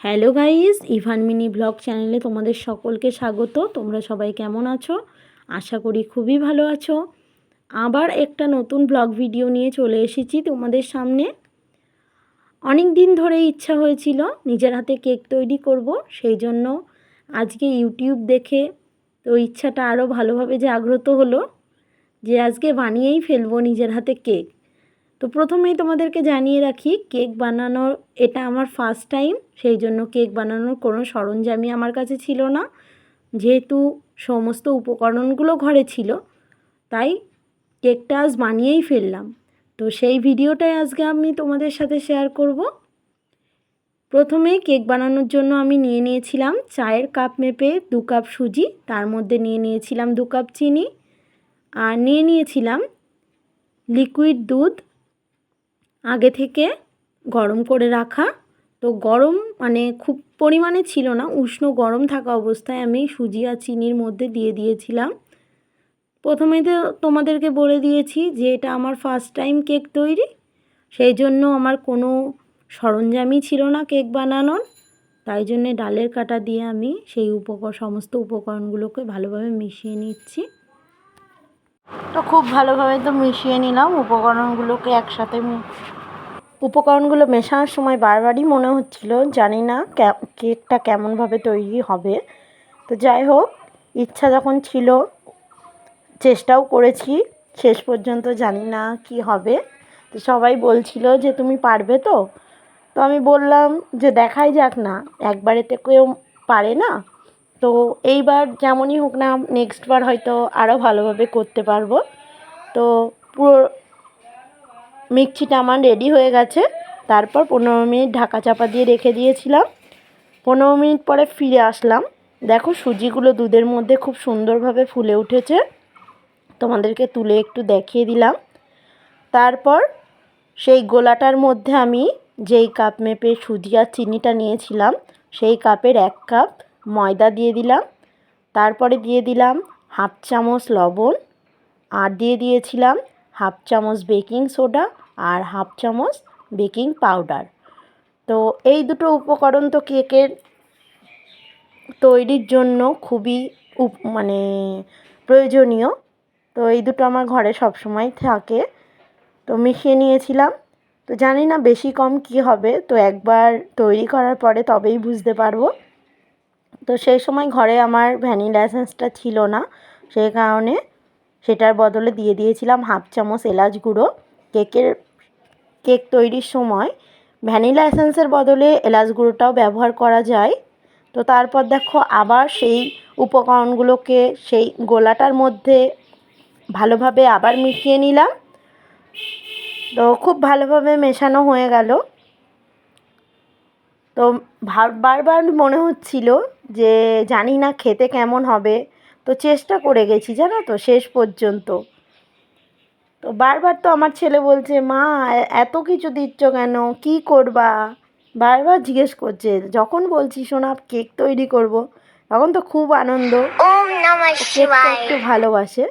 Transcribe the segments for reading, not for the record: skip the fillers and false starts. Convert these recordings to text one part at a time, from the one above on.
Hello guys, Ivan mini vlog চ্যানেলে তোমাদের সকলকে স্বাগত। তোমরা সবাই কেমন আছো? আশা করি খুবই ভালো আছো। আবার একটা নতুন ব্লগ ভিডিও নিয়ে চলে এসেছি তোমাদের সামনে। অনেক দিন ধরে ইচ্ছা হয়েছিল নিজের হাতে কেক তৈরি করব, সেই জন্য আজকে ইউটিউব দেখে তো ইচ্ছাটা আরও ভালোভাবে জাগ্রত হলো যে আজকে বানিয়েই ফেলবো নিজের হাতে কেক। তো প্রথমেই তোমাদেরকে জানিয়ে রাখি, কেক বানানোর এটা আমার ফার্স্ট টাইম, সেই জন্য কেক বানানোর কোনো সরঞ্জামই আমার কাছে ছিল না। যেহেতু সমস্ত উপকরণগুলো ঘরে ছিল, তাই কেকটা আজ বানিয়েই ফেললাম। তো সেই ভিডিওটাই আজকে আমি তোমাদের সাথে শেয়ার করব। প্রথমে কেক বানানোর জন্য আমি নিয়ে নিয়েছিলাম চায়ের কাপ মেপে 2 কাপ সুজি, তার মধ্যে নিয়ে নিয়েছিলাম 2 কাপ চিনি, আর নিয়ে নিয়েছিলাম লিকুইড দুধ আগে থেকে গরম করে রাখা। তো গরম মানে খুব পরিমাণে ছিল না, উষ্ণ গরম থাকা অবস্থায় আমি সুজি আর চিনির মধ্যে দিয়ে দিয়েছিলাম। প্রথমেই তো তোমাদেরকে বলে দিয়েছি যে এটা আমার ফার্স্ট টাইম কেক তৈরি, সেই জন্য আমার কোনো সরঞ্জামই ছিল না কেক বানানোর। তাই জন্যে ডালের কাটা দিয়ে আমি সেই সমস্ত উপকরণগুলোকে ভালোভাবে মিশিয়ে নিচ্ছি। তো খুব ভালোভাবে তো মিশিয়ে নিলাম উপকরণগুলোকে একসাথে। উপকরণগুলো মেশানোর সময় বারবারই মনে হচ্ছিল জানি না কেকটা কেমনভাবে তৈরি হবে। তো যাই হোক, ইচ্ছা যখন ছিল চেষ্টাও করেছি, শেষ পর্যন্ত জানি না কি হবে। তো সবাই বলছিল যে তুমি পারবে তো। তো আমি বললাম যে দেখাই যাক না, একবারেতে কেউ পারে না। তো এইবার যেমনই হোক না, নেক্সট বার হয়তো আরও ভালোভাবে করতে পারবো। তো পুরো মিক্সিটা আমার রেডি হয়ে গেছে। তারপর 15 মিনিট ঢাকা চাপা দিয়ে রেখে দিয়েছিলাম। 15 মিনিট পরে ফিরে আসলাম। দেখো সুজিগুলো দুধের মধ্যে খুব সুন্দরভাবে ফুলে উঠেছে। তোমাদেরকে তুলে একটু দেখিয়ে দিলাম। তারপর সেই গোলাটার মধ্যে আমি যেই কাপ মেপে সুজি আর চিনিটা নিয়েছিলাম, সেই কাপের 1 কাপ ময়দা দিয়ে দিলাম। তারপরে দিয়ে দিলাম হাফ চামচ লবণ, আর দিয়ে দিয়েছিলাম হাফ চামচ বেকিং সোডা আর হাফ চামচ বেকিং পাউডার। তো এই দুটো উপকরণ তো কেকের তৈরির জন্য খুবই মানে প্রয়োজনীয়। তো এই দুটো আমার ঘরে সবসময় থাকে। তো মিশিয়ে নিয়েছিলাম। তো জানি না বেশি কম কি হবে, তো একবার তৈরি করার পরে তবেই বুঝতে পারবো। তো সেই সময় ঘরে আমার ভ্যানিলা এসেন্সটা ছিল না, সেই কারণে সেটার বদলে দিয়ে দিয়েছিলাম হাফ চামচ এলাচ গুঁড়ো। কেক তৈরির সময় ভ্যানিলা এসেন্সের বদলে এলাচ গুঁড়োটাও ব্যবহার করা যায়। তো তারপর দেখো আবার সেই উপকরণগুলোকে সেই গোলাটার মধ্যে ভালোভাবে আবার মিশিয়ে নিলাম। তো খুব ভালোভাবে মেশানো হয়ে গেল। তো বারবার মনে হচ্ছিল যে জানি না খেতে কেমন হবে। তো চেষ্টা করে গেছি জানো তো শেষ পর্যন্ত। তো বারবার তো আমার ছেলে বলছে, মা এত কিছু দিচ্ছ কেন, কি করবা, বারবার জিজ্ঞেস করছে। যখন বলছি শোনা কেক তৈরি করব, তখন তো খুব আনন্দ, কেকটা একটু ভালোবাসে।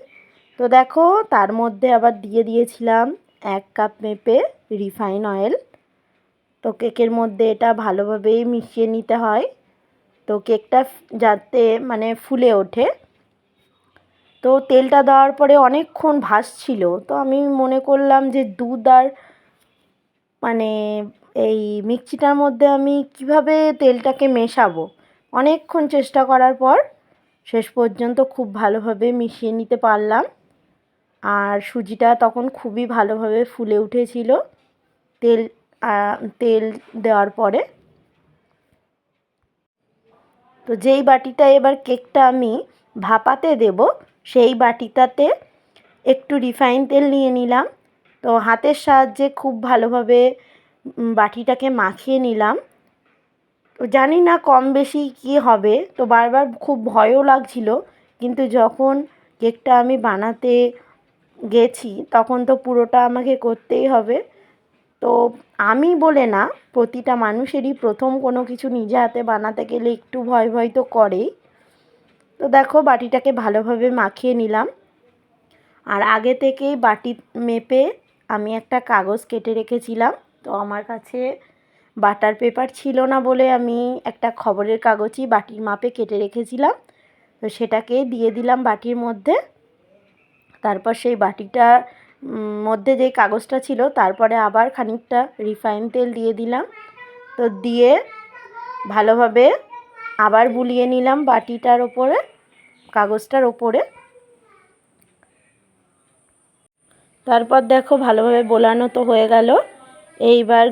তো দেখো তার মধ্যে আবার দিয়ে দিয়েছিলাম 1 কাপ মেপে রিফাইন অয়েল। তো কেকের মধ্যে এটা ভালোভাবেই মিশিয়ে নিতে হয়, তো কেকটা যাতে মানে ফুলে ওঠে। তো তেলটা দেওয়ার পরে অনেকক্ষণ ভাসছিল। তো আমি মনে করলাম যে দুধ আর মানে এই মিক্সিটার মধ্যে আমি কিভাবে তেলটাকে মেশাবো। অনেকক্ষণ চেষ্টা করার পর শেষ পর্যন্ত খুব ভালোভাবে মিশিয়ে নিতে পারলাম। আর সুজিটা তখন খুবই ভালোভাবে ফুলে উঠেছিল তেল তেল দেওয়ার পরে। তো যেই বাটিটা এবার কেকটা আমি ভাপাতে দেব, সেই বাটিটাতে একটু রিফাইন তেল নিয়ে নিলাম। তো হাতের সাহায্যে খুব ভালোভাবে বাটিটাকে মাখিয়ে নিলাম। তো জানি না কম বেশি কী হবে, তো বারবার খুব ভয়ও লাগছিল। কিন্তু যখন কেকটা আমি বানাতে গেছি তখন তো পুরোটা আমাকে করতেই হবে। তো আমি বলে না, প্রতিটা মানুষেরই প্রথম কোনো কিছু নিজে হাতে বানাতে গেলে একটু ভয় ভয় তো করেই। তো দেখো বাটিটাকে ভালোভাবে মাখিয়ে নিলাম। আর আগে থেকেই বাটি মেপে আমি একটা কাগজ কেটে রেখেছিলাম। তো আমার কাছে বাটার পেপার ছিল না বলে আমি একটা খবরের কাগজই বাটির মাপে কেটে রেখেছিলাম। তো সেটাকে দিয়ে দিলাম বাটির মধ্যে। তারপর সেই বাটিটার মধ্যে যে কাগজটা ছিল তারপরে আবার খানিকটা রিফাইন তেল দিয়ে দিলাম। তো দিয়ে ভালোভাবে আবার বুলিয়ে নিলাম বাটিটার ওপরে, কাগজটার ওপরে। তারপর দেখো ভালোভাবে বোলানো তো হয়ে গেল। এইবার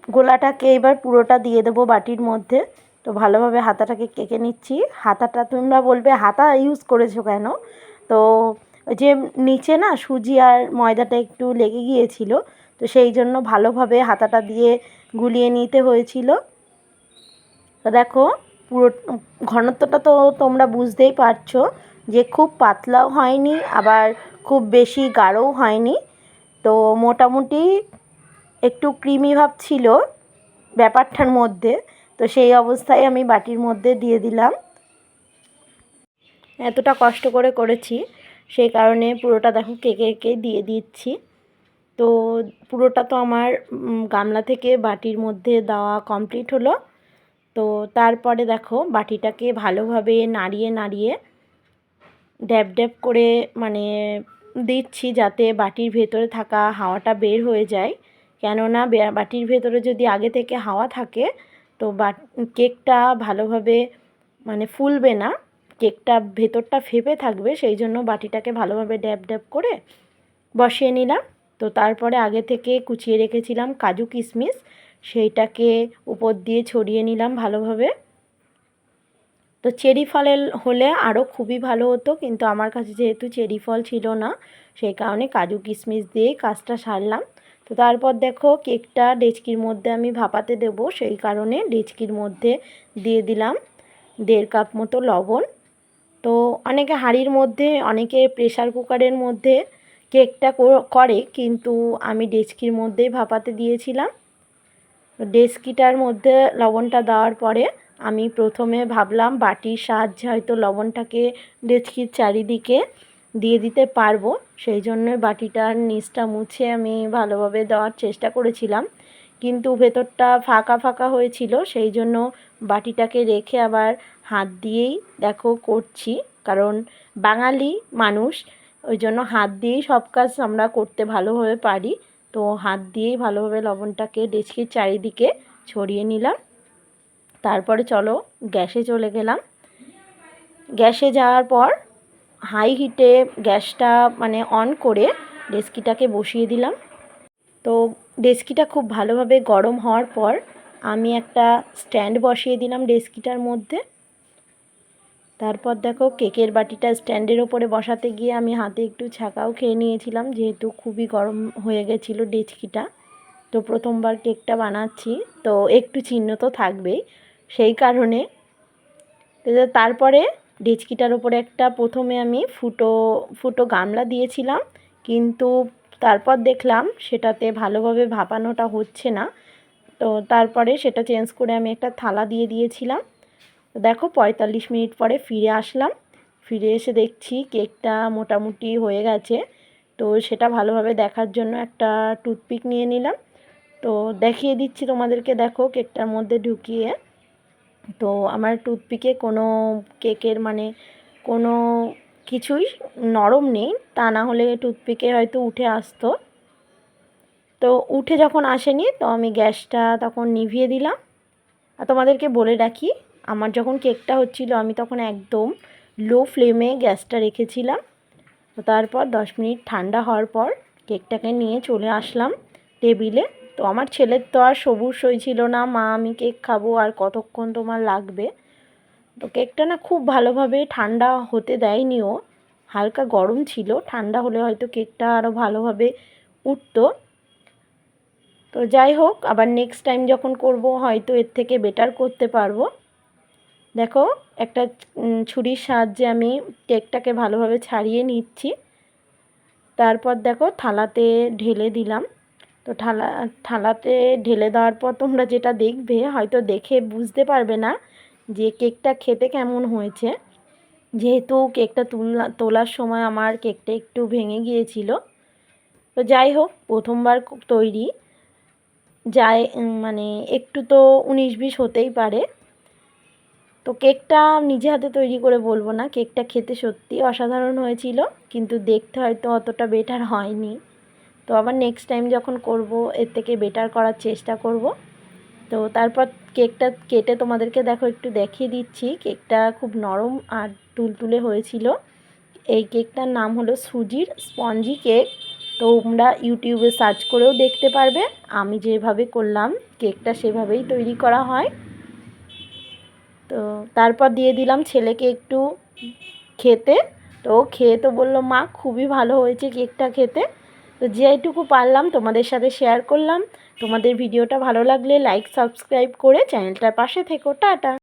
গোলাটাকে এবার পুরোটা দিয়ে দেবো বাটির মধ্যে। তো ভালোভাবে হাতাটাকে কেকে নিচ্ছি। হাতাটা তোমরা বলবে হাতা ইউজ করেছো কেন? তো যে নিচে না সুজি আর ময়দাটা একটু লেগে গিয়েছিল, তো সেই জন্য ভালোভাবে হাতাটা দিয়ে গুলিয়ে নিতে হয়েছিল। তো দেখো পুরো ঘনত্বটা তো তোমরা বুঝতেই পারছো যে খুব পাতলাও হয়নি আবার খুব বেশি গাঢ়ও হয়নি। তো মোটামুটি একটু ক্রিমি ভাব ছিল ব্যাপারটার মধ্যে। তো সেই অবস্থায় আমি বাটির মধ্যে দিয়ে দিলাম। এতটা কষ্ট করে করেছি সেই কারণে পুরোটা দেখো কেকে কেকে দিয়ে দিচ্ছি। তো পুরোটা তো আমার গামলা থেকে বাটির মধ্যে দেওয়া কমপ্লিট হলো। তো তারপরে দেখো বাটিটাকে ভালোভাবে নাড়িয়ে নাড়িয়ে ড্যাব ড্যাব করে মানে দিচ্ছি যাতে বাটির ভেতরে থাকা হাওয়াটা বের হয়ে যায়। কেননা বাটির ভেতরে যদি আগে থেকে হাওয়া থাকে তো কেকটা ভালোভাবে মানে ফুলবে না, কেকটা ভেতরটা ফেপে থাকবে। সেই জন্য বাটিটাকে ভালোভাবে ড্যাব ড্যাব করে বসিয়ে নিলাম। তো তারপরে আগে থেকে কুচিয়ে রেখেছিলাম কাজু কিশমিশ, সেইটাকে উপর দিয়ে ছড়িয়ে নিলাম ভালোভাবে। তো চেরি ফলের হলে আরও খুবই ভালো হতো, কিন্তু আমার কাছে যেহেতু চেরি ফল ছিল না সেই কারণে কাজু কিশমিশ দিয়েই কাজটা সারলাম। তো তারপর দেখো কেকটা ডেচকির মধ্যে আমি ভাপাতে দেবো, সেই কারণে ডেচকির মধ্যে দিয়ে দিলাম 1.5 কাপ মতো লবণ। তো অনেকে হাঁড়ির মধ্যে, অনেকে প্রেসার কুকারের মধ্যে কেকটা করে, কিন্তু আমি ডেচকির মধ্যেই ভাপাতে দিয়েছিলাম। ডেচকিটার মধ্যে লবণটা দেওয়ার পরে আমি প্রথমে ভাবলাম বাটির সাহায্যে হয়তো লবণটাকে ডেচকির চারিদিকে দিয়ে দিতে পারবো, সেই জন্য বাটিটার নিচটা মুছে আমি ভালোভাবে দেওয়ার চেষ্টা করেছিলাম, কিন্তু ভেতরটা ফাঁকা ফাঁকা হয়েছিল। সেই জন্য বাটিটাকে রেখে আবার হাত দিয়েই দেখো করছি, কারণ বাঙালি মানুষ, ওই জন্য হাত দিয়েই সব কাজ আমরা করতে ভালোভাবে পারি। তো হাত দিয়েই ভালোভাবে লবণটাকে ডেচকির চারিদিকে ছড়িয়ে নিলাম। তারপরে চলো গ্যাসে চলে গেলাম। গ্যাসে যাওয়ার পর হাই হিটে গ্যাসটা মানে অন করে ডেচকিটাকে বসিয়ে দিলাম। তো ডেচকিটা খুব ভালোভাবে গরম হওয়ার পর আমি একটা স্ট্যান্ড বসিয়ে দিলাম ডেচকিটার মধ্যে। তারপর দেখো কেকের বাটিটা স্ট্যান্ডের ওপরে বসাতে গিয়ে আমি হাতে একটু ছ্যাঁকাও খেয়ে নিয়েছিলাম, যেহেতু খুবই গরম হয়ে গেছিলো ডেচকিটা। তো প্রথমবার কেকটা বানাচ্ছি তো একটু চিহ্ন তো থাকবেই, সেই কারণে। তারপরে ডেচকিটার ওপরে একটা প্রথমে আমি ফুটো গামলা দিয়েছিলাম, কিন্তু তারপর দেখলাম সেটাতে ভালোভাবে ভাপানোটা হচ্ছে না। তো তারপরে সেটা চেঞ্জ করে আমি একটা থালা দিয়ে দিয়েছিলাম। তো দেখো 45 মিনিট পরে ফিরে আসলাম। ফিরে এসে দেখছি কেকটা মোটামুটি হয়ে গেছে। তো সেটা ভালোভাবে দেখার জন্য একটা টুথপিক নিয়ে নিলাম। তো দেখিয়ে দিচ্ছি তোমাদেরকে, দেখো কেকটার মধ্যে ঢুকিয়ে। তো আমার টুথপিকে কোনো কেকের মানে কোনো কিছুই নরম নেই, তা না হলে টুথপিকে হয়তো উঠে আসতো। তো উঠে যখন আসেনি তো আমি গ্যাসটা তখন নিভিয়ে দিলাম। আর তোমাদেরকে বলে রাখি, আমার যখন কেকটা হচ্ছিল আমি তখন একদম লো ফ্লেমে গ্যাসটা রেখেছিলাম। তো তারপর 10 মিনিট ঠান্ডা হওয়ার পর কেকটাকে নিয়ে চলে আসলাম টেবিলে। তো আমার ছেলের তো আর সবুর সই ছিল না, মা আমি কেক খাবো আর কতক্ষণ তোমার লাগবে। তো কেকটা না খুব ভালোভাবে ঠান্ডা হতে দেয়নি, ও হালকা গরম ছিল, ঠান্ডা হলে হয়তো কেকটা আরও ভালোভাবে উঠতো। তো যাই হোক, আবার নেক্সট টাইম যখন করব হয়তো এর থেকে বেটার করতে পারবো। দেখো একটা ছুরির সাহায্যে আমি কেকটাকে ভালোভাবে ছাড়িয়ে নিচ্ছি। তারপর দেখো থালাতে ঢেলে দিলাম। তো থালাতে ঢেলে দেওয়ার পর তোমরা যেটা দেখবে, হয়তো দেখে বুঝতে পারবে না যে কেকটা খেতে কেমন হয়েছে, যেহেতু কেকটা তোলার সময় আমার কেকটা একটু ভেঙে গিয়েছিল। তো যাই হোক, প্রথমবার তৈরি, যায়, মানে একটু তো 19-20 হতেই পারে। তো কেকটা নিজে হাতে তৈরি করে বলবো না, কেকটা খেতে সত্যিই অসাধারণ হয়েছিল, কিন্তু দেখতে হয়তো অতটা বেটার হয়নি। তো আবার নেক্সট টাইম যখন করব এর থেকে বেটার করার চেষ্টা করব। তো তারপর কেকটা কেটে তোমাদেরকে দেখো একটু দেখিয়ে দিচ্ছি। কেকটা খুব নরম আর তুলতুলে হয়েছিল। এই কেকটার নাম হলো সুজির স্পঞ্জি কেক। তোমরা ইউটিউবে সার্চ করেও দেখতে পারবে। আমি যেভাবে করলাম কেকটা সেভাবেই তৈরি করা হয়। তো তারপর দিয়ে দিলাম ছেলেকে একটু খেতে। তো খেয়ে তো বললো মা খুবই ভালো হয়েছে কেকটা খেতে। তো যেটুকু পারলাম তোমাদের সাথে শেয়ার করলাম। তোমাদের ভিডিওটা ভালো লাগলে লাইক সাবস্ক্রাইব করে চ্যানেলটার পাশে থেকো। টাটা।